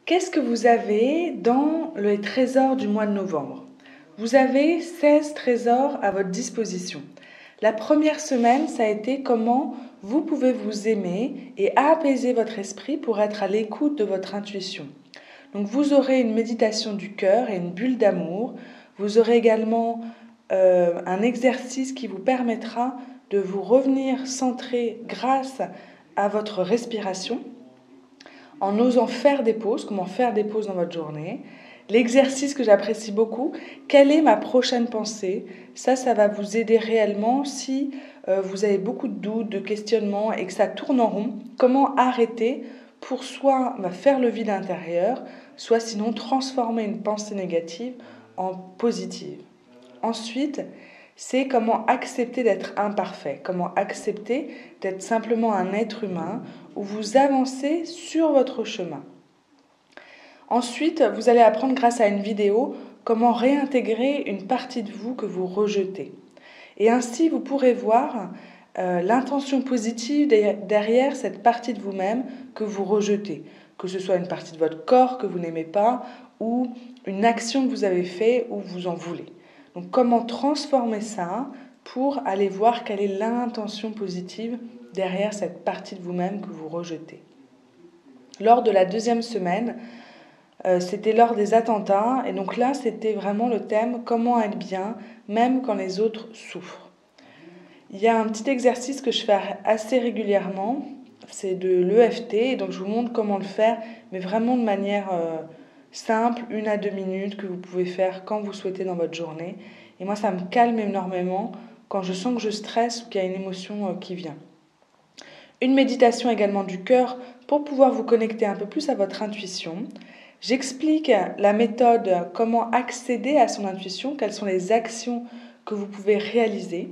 Qu'est-ce que vous avez dans les trésors du mois de novembre? Vous avez 16 trésors à votre disposition. La première semaine, ça a été comment vous pouvez vous aimer et apaiser votre esprit pour être à l'écoute de votre intuition. Donc vous aurez une méditation du cœur et une bulle d'amour. Vous aurez également un exercice qui vous permettra de vous revenir centré grâce à votre respiration, en osant faire des pauses, comment faire des pauses dans votre journée. L'exercice que j'apprécie beaucoup, quelle est ma prochaine pensée? Ça va vous aider réellement si vous avez beaucoup de doutes, de questionnements et que ça tourne en rond. Comment arrêter pour soit faire le vide intérieur, soit sinon transformer une pensée négative en positive. Ensuite, c'est comment accepter d'être imparfait, comment accepter d'être simplement un être humain où vous avancez sur votre chemin. Ensuite, vous allez apprendre grâce à une vidéo comment réintégrer une partie de vous que vous rejetez. Et ainsi, vous pourrez voir l'intention positive derrière cette partie de vous-même que vous rejetez, que ce soit une partie de votre corps que vous n'aimez pas ou une action que vous avez faite ou vous en voulez. Donc comment transformer ça pour aller voir quelle est l'intention positive derrière cette partie de vous-même que vous rejetez. Lors de la deuxième semaine, c'était lors des attentats, et donc là c'était vraiment le thème comment être bien même quand les autres souffrent. Il y a un petit exercice que je fais assez régulièrement, c'est de l'EFT, et donc je vous montre comment le faire, mais vraiment de manière simple, 1 à 2 minutes, que vous pouvez faire quand vous souhaitez dans votre journée. Et moi, ça me calme énormément quand je sens que je stresse ou qu'il y a une émotion qui vient. Une méditation également du cœur pour pouvoir vous connecter un peu plus à votre intuition. J'explique la méthode, comment accéder à son intuition, quelles sont les actions que vous pouvez réaliser.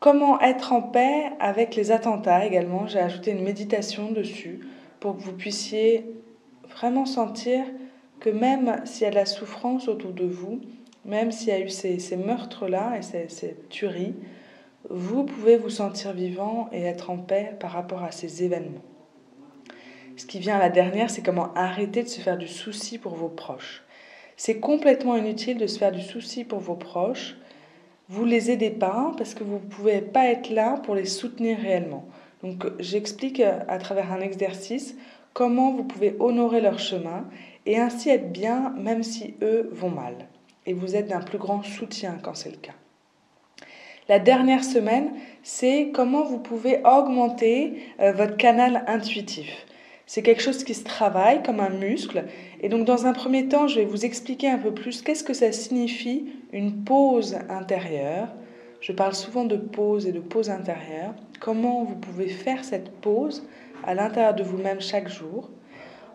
Comment être en paix avec les attentats également, j'ai ajouté une méditation dessus pour que vous puissiez vraiment sentir que même s'il y a de la souffrance autour de vous, même s'il y a eu ces meurtres-là et ces tueries, vous pouvez vous sentir vivant et être en paix par rapport à ces événements. Ce qui vient à la dernière, c'est comment arrêter de se faire du souci pour vos proches. C'est complètement inutile de se faire du souci pour vos proches. Vous ne les aidez pas parce que vous ne pouvez pas être là pour les soutenir réellement. Donc j'explique à travers un exercice comment vous pouvez honorer leur chemin et ainsi être bien même si eux vont mal. Et vous êtes d'un plus grand soutien quand c'est le cas. La dernière semaine, c'est comment vous pouvez augmenter votre canal intuitif. C'est quelque chose qui se travaille comme un muscle. Et donc dans un premier temps, je vais vous expliquer un peu plus qu'est-ce que ça signifie une pause intérieure. Je parle souvent de pause et de pause intérieure. Comment vous pouvez faire cette pause à l'intérieur de vous-même chaque jour.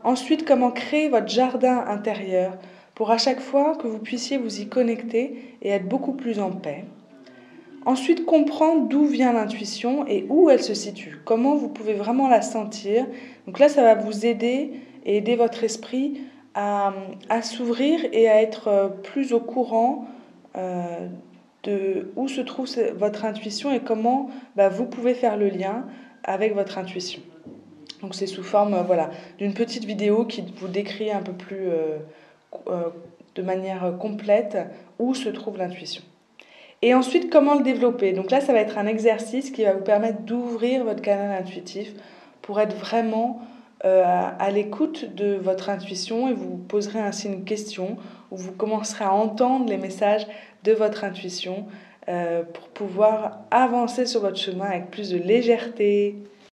Ensuite, comment créer votre jardin intérieur pour à chaque fois que vous puissiez vous y connecter et être beaucoup plus en paix. Ensuite, comprendre d'où vient l'intuition et où elle se situe. Comment vous pouvez vraiment la sentir. Donc là, ça va vous aider et aider votre esprit à s'ouvrir et à être plus au courant de où se trouve votre intuition et comment vous pouvez faire le lien avec votre intuition. Donc c'est sous forme d'une petite vidéo qui vous décrit un peu plus de manière complète où se trouve l'intuition. Et ensuite, comment le développer? Donc là, ça va être un exercice qui va vous permettre d'ouvrir votre canal intuitif pour être vraiment à l'écoute de votre intuition et vous poserez ainsi une question où vous commencerez à entendre les messages de votre intuition pour pouvoir avancer sur votre chemin avec plus de légèreté,